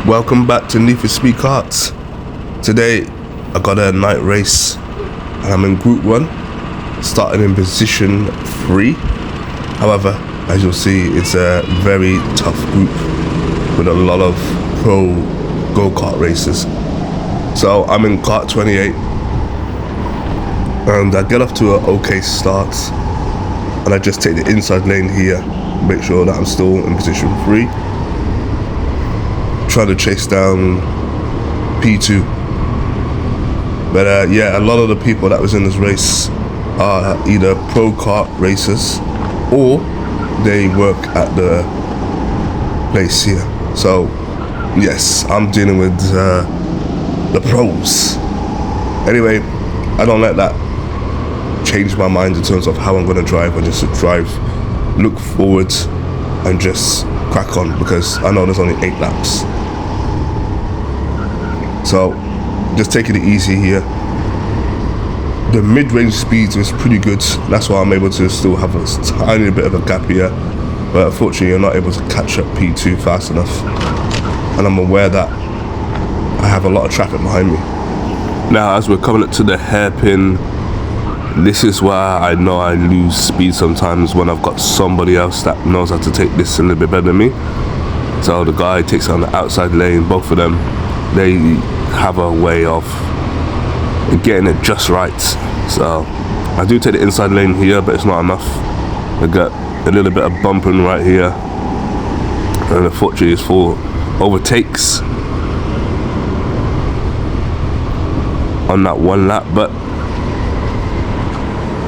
Welcome back to Need for Speed Karts. Today I got a night race and I'm in Group 1, starting in position 3. However, as you'll see, it's a very tough group with a lot of pro go-kart racers. So I'm in kart 28 and I get off to an okay start, and I just take the inside lane here, make sure that I'm still in position 3, trying to chase down P2. But yeah, a lot of the people that was in this race are either pro kart racers or they work at the place here. So yes, I'm dealing with the pros. Anyway, I don't let that change my mind in terms of how I'm going to drive. I just drive, look forward and just crack on, because I know there's only 8 laps. So just taking it easy here. The mid-range speed was pretty good. That's why I'm able to still have a tiny bit of a gap here. But unfortunately, you're not able to catch up P2 fast enough. And I'm aware that I have a lot of traffic behind me. Now, as we're coming up to the hairpin, this is where I know I lose speed sometimes, when I've got somebody else that knows how to take this a little bit better than me. So the guy takes it on the outside lane, both of them. They have a way of getting it just right. So I do take the inside lane here, but it's not enough. I got a little bit of bumping right here, and unfortunately it's for overtakes on that one lap, but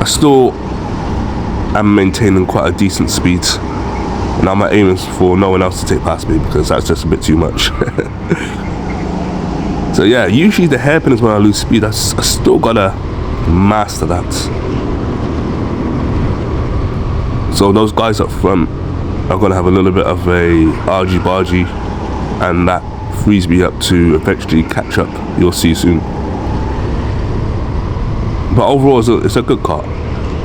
I still am maintaining quite a decent speed. And I'm aiming for no one else to take past me, because that's just a bit too much. So yeah, usually the hairpin is when I lose speed. I still gotta master that. So those guys up front are gonna have a little bit of a argy-bargy, and that frees me up to eventually catch up. You'll see soon. But overall, it's a good car.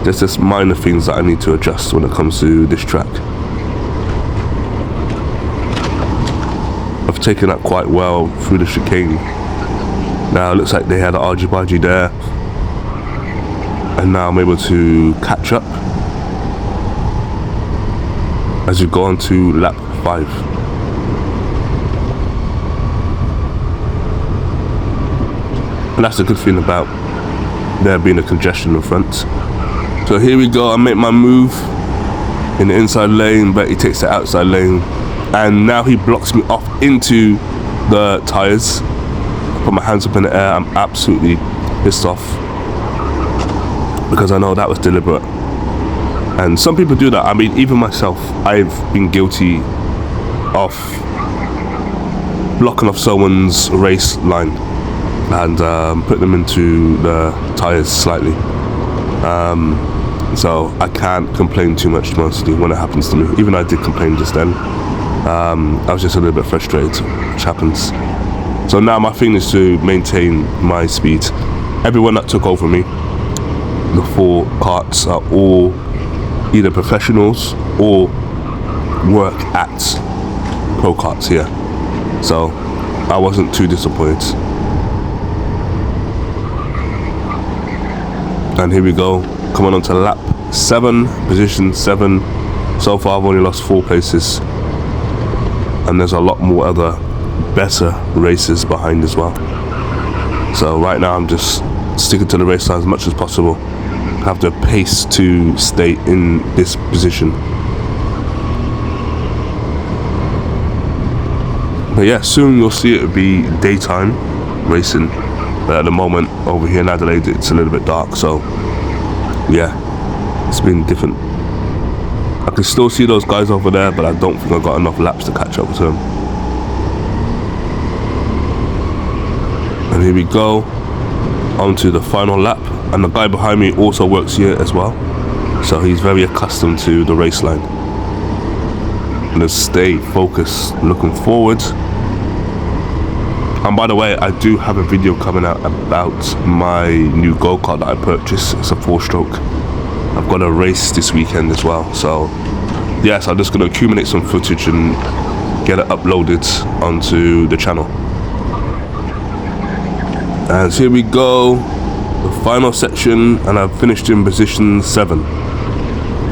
There's just minor things that I need to adjust when it comes to this track. I've taken that quite well through the chicane. Now it looks like they had an argy-bargy there, and now I'm able to catch up as you go on to lap 5. And that's the good thing about there being a congestion in front. So here we go, I make my move in the inside lane, but he takes the outside lane, and now he blocks me off into the tyres. Put my hands up in the air. I'm absolutely pissed off, because I know that was deliberate. And some people do that. I mean, even myself, I've been guilty of blocking off someone's race line and putting them into the tyres slightly. So I can't complain too much, mostly, when it happens to me. Even I did complain just then. I was just a little bit frustrated, which happens. So now my thing is to maintain my speed. Everyone that took over me, the 4 karts, are all either professionals or work at pro karts here. So I wasn't too disappointed. And here we go, coming on to lap 7, position 7. So far I've only lost 4 places, and there's a lot more other better races behind as well. So right now I'm just sticking to the race line as much as possible. Have the pace to stay in this position. But yeah, soon you'll see it'll be daytime racing. But at the moment over here in Adelaide it's a little bit dark, so yeah, it's been different. I can still see those guys over there, but I don't think I've got enough laps to catch up with them. And here we go, onto the final lap, and the guy behind me also works here as well, so he's very accustomed to the race line. And just stay focused, looking forward. And by the way, I do have a video coming out about my new go-kart that I purchased. It's a 4-stroke. I've got a race this weekend as well, so yes, I'm just going to accumulate some footage and get it uploaded onto the channel. And here we go, the final section, and I've finished in position 7.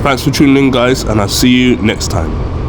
Thanks for tuning in, guys, and I'll see you next time.